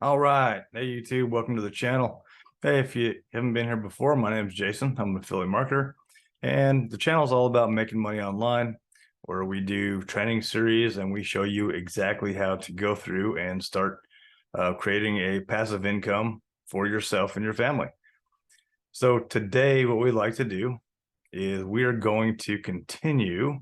All right. Hey, YouTube, welcome to the channel. Hey, if you haven't been here before, my name is Jason. I'm an affiliate marketer, and the channel is all about making money online, where we do training series and we show you exactly how to go through and start creating a passive income for yourself and your family. So today, what we like to do is we are going to continue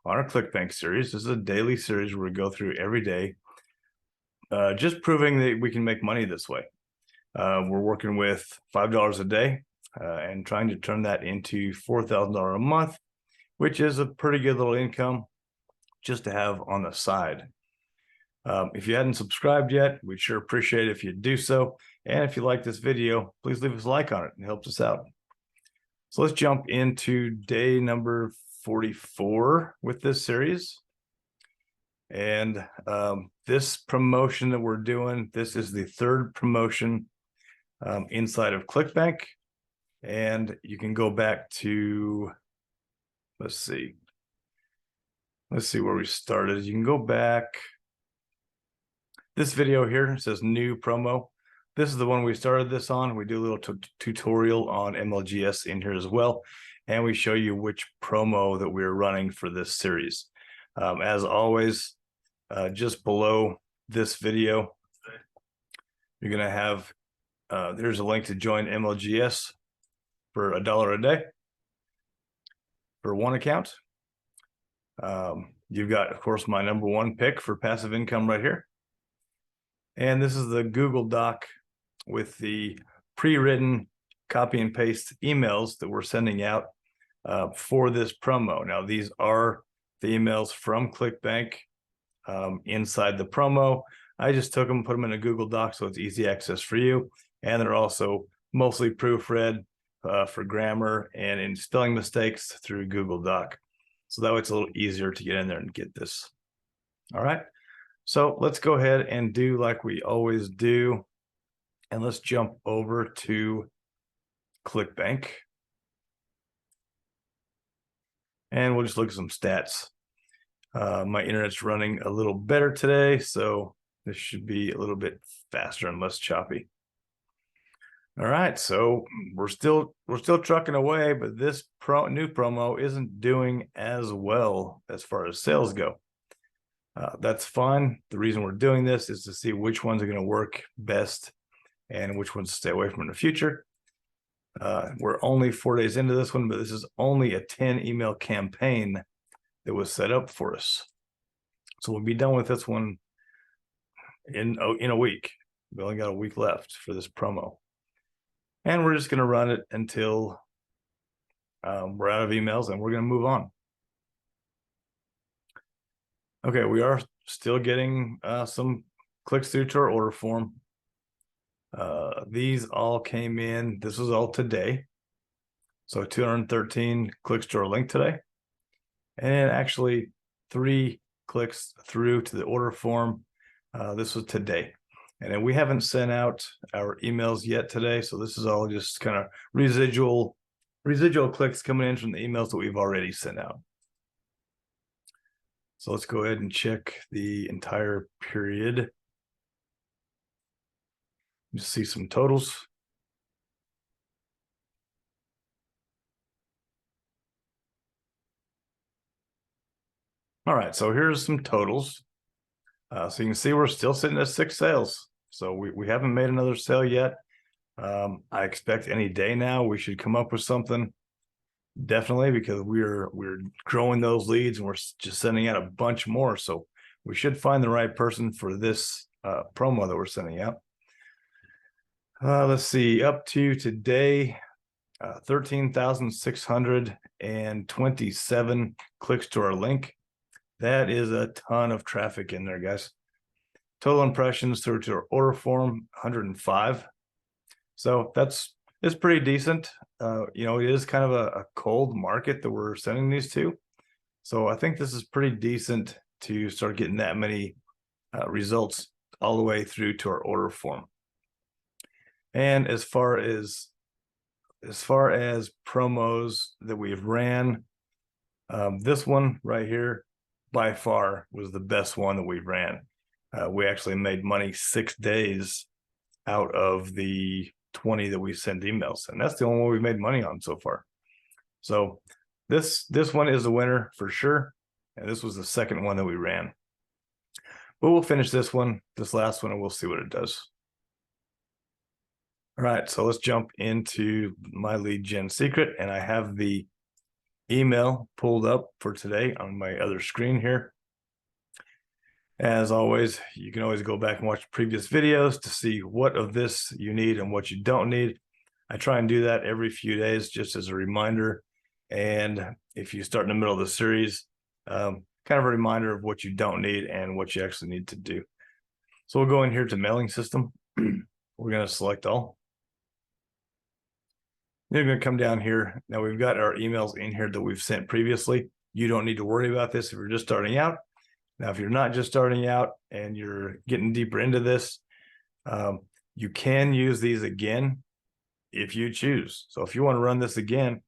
on our Clickbank series. This is a daily series where we go through every day, just proving that we can make money this way. We're working with $5 a day and trying to turn that into $4,000 a month, which is a pretty good little income just to have on the side. If you hadn't subscribed yet, we'd sure appreciate it if you do so. And if you like this video, please leave us a like on it. It helps us out. So let's jump into day number 44 with this series. And this promotion that we're doing, this is the third promotion inside of Clickbank. And you can go back to, let's see where we started. You can go back. This video here says new promo. This is the one we started this on. We do a little tutorial on MLGS in here as well. And we show you which promo that we're running for this series. As always, just below this video, you're going to have, there's a link to join MLGS for $1 a day for one account. You've got, of course, my number one pick for passive income right here. And this is the Google Doc with the pre-written copy and paste emails that we're sending out for this promo. Now, these are the emails from Clickbank inside the promo. I just took them, put them in a Google Doc so it's easy access for you. And they're also mostly proofread for grammar and in spelling mistakes through Google Doc. So that way it's a little easier to get in there and get this. All right. So let's go ahead and do like we always do. And let's jump over to Clickbank. And we'll just look at some stats. My internet's running a little better today, so this should be a little bit faster and less choppy. All right, so we're still trucking away, but this new promo isn't doing as well as far as sales go. That's fine. The reason we're doing this is to see which ones are going to work best and which ones to stay away from in the future. We're only 4 days into this one, but this is only a 10 email campaign that was set up for us. So we'll be done with this one in a week. We only got a week left for this promo. And we're just going to run it until we're out of emails and we're going to move on. Okay, we are still getting some clicks through to our order form. These all came in. This was all today. So 213 clicks to our link today. And actually 3 clicks through to the order form. This was today. And then we haven't sent out our emails yet today. So this is all just kind of residual clicks coming in from the emails that we've already sent out. So let's go ahead and check the entire period. Just see some totals. All right, so here's some totals. So you can see we're still sitting at 6 sales. So we haven't made another sale yet. I expect any day now we should come up with something. Definitely, because we're growing those leads and we're just sending out a bunch more. So we should find the right person for this promo that we're sending out. Let's see, up to today, 13,627 clicks to our link. That is a ton of traffic in there, guys. Total impressions through to our order form, 105. So it's pretty decent. You know, it is kind of a cold market that we're sending these to. So I think this is pretty decent to start getting that many results all the way through to our order form. And as far as promos that we've ran, this one right here by far was the best one that we ran. We actually made money 6 days out of the 20 that we sent emails, and that's the only one we've made money on so far. So this one is a winner for sure, and this was the second one that we ran. But we'll finish this last one, and we'll see what it does. All right, so let's jump into my lead gen secret, and I have the email pulled up for today on my other screen here. As always, you can always go back and watch previous videos to see what of this you need and what you don't need. I try and do that every few days just as a reminder. And if you start in the middle of the series, kind of a reminder of what you don't need and what you actually need to do. So we'll go in here to mailing system. We're going to select all. Then we're going to come down here. Now we've got our emails in here that we've sent previously. You don't need to worry about this if you're just starting out. Now, if you're not just starting out and you're getting deeper into this, you can use these again if you choose. So if you want to run this again,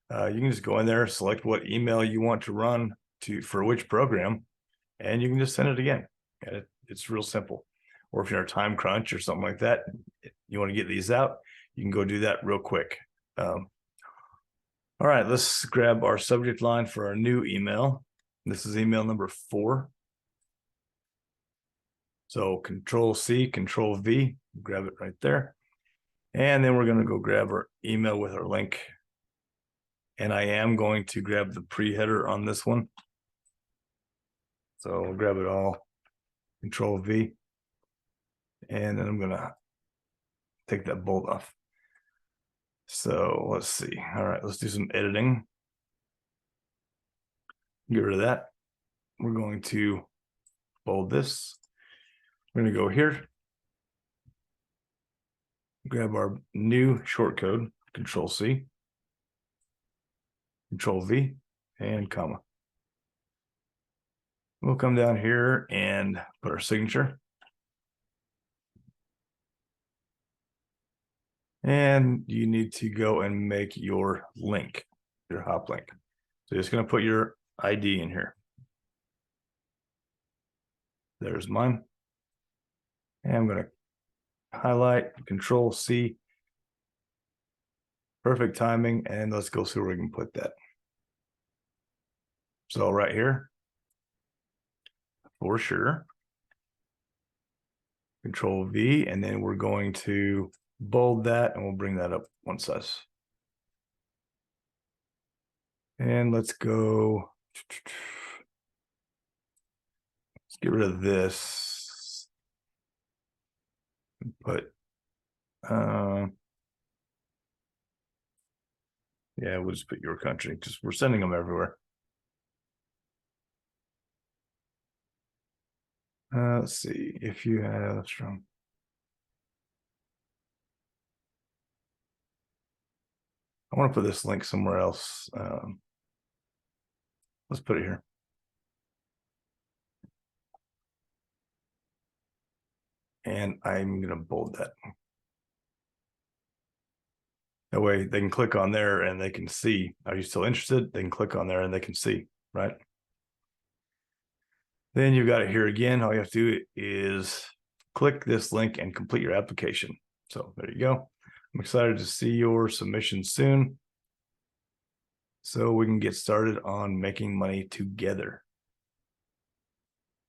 you can just go in there, select what email you want to run for which program, and you can just send it again. And it's real simple. Or if you're in a time crunch or something like that, you want to get these out, you can go do that real quick. All right, let's grab our subject line for our new email. This is email number 4. So Control C, Control V, grab it right there. And then we're going to go grab our email with our link. And I am going to grab the pre-header on this one. So we'll grab it all, Control V. And then I'm going to take that bold off. So let's see. All right, let's do some editing. Get rid of that. We're going to bold this. We're going to go here. Grab our new short code, Control C, Control V, and comma. We'll come down here and put our signature. And you need to go and make your link, your hop link. So you're just going to put your ID in here. There's mine. And I'm going to highlight, Control C, perfect timing, and let's go see where we can put that. So right here, for sure, Control V, and then we're going to bold that, and we'll bring that up one size. And let's go, let's get rid of this. Put, yeah, we'll just put your country, because we're sending them everywhere. Let's see if you have strong. I want to put this link somewhere else. Let's put it here. And I'm going to bold that. That way they can click on there and they can see. Are you still interested? They can click on there and they can see, right? Then you've got it here again. All you have to do is click this link and complete your application. So there you go. I'm excited to see your submission soon, so we can get started on making money together.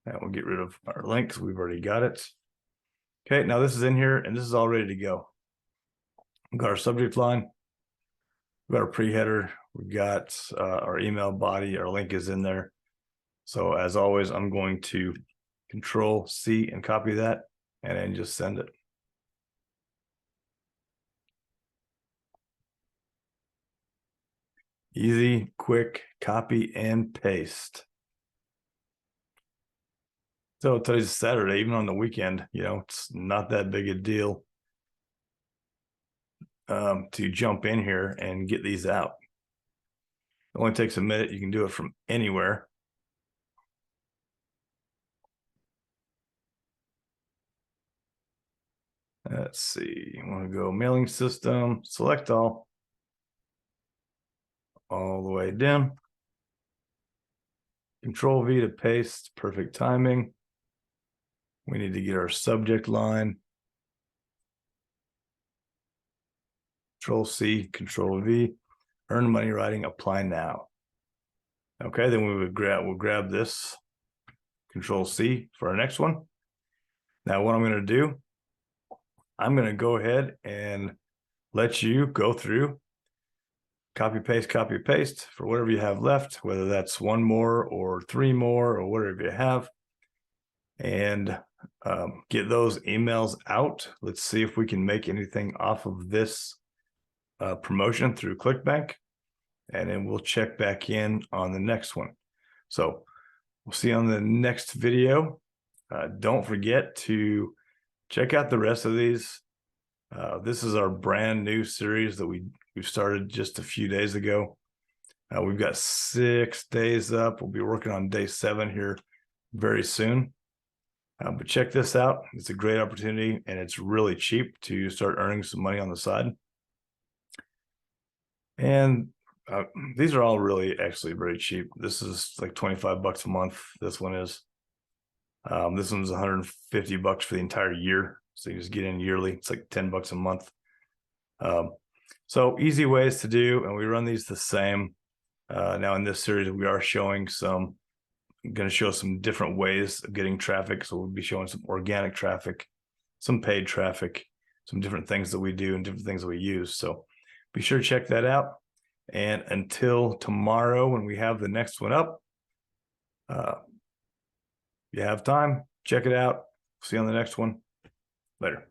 And we'll get rid of our links. We've already got it. Okay, now this is in here and this is all ready to go. We've got our subject line. We've got our pre-header. We've got our email body. Our link is in there. So as always, I'm going to Control C and copy that and then just send it. Easy, quick, copy and paste. So today's Saturday, even on the weekend, you know, it's not that big a deal to jump in here and get these out. It only takes a minute. You can do it from anywhere. Let's see, I want to go mailing system, select all the way down. Control V to paste, perfect timing. We need to get our subject line. Control C, Control V, earn money writing, apply now. Okay, then we'll grab this, Control C for our next one. Now what I'm going to do, I'm going to go ahead and let you go through, copy paste for whatever you have left, whether that's one more or three more or whatever you have, and get those emails out. Let's see if we can make anything off of this promotion through Clickbank, and then we'll check back in on the next one. So we'll see you on the next video. Don't forget to check out the rest of these. This is our brand new series that we've started just a few days ago. We've got 6 days up. We'll be working on day 7 here very soon. But check this out. It's a great opportunity, and it's really cheap to start earning some money on the side. And these are all really actually very cheap. This is like 25 bucks a month. This one is. This one's 150 bucks for the entire year. So you just get in yearly. It's like 10 bucks a month. So easy ways to do, and we run these the same. Now in this series, we are showing some, I'm going to show some different ways of getting traffic. So we'll be showing some organic traffic, some paid traffic, some different things that we do and different things that we use. So be sure to check that out. And until tomorrow, when we have the next one up, you have time, check it out. See you on the next one. Later.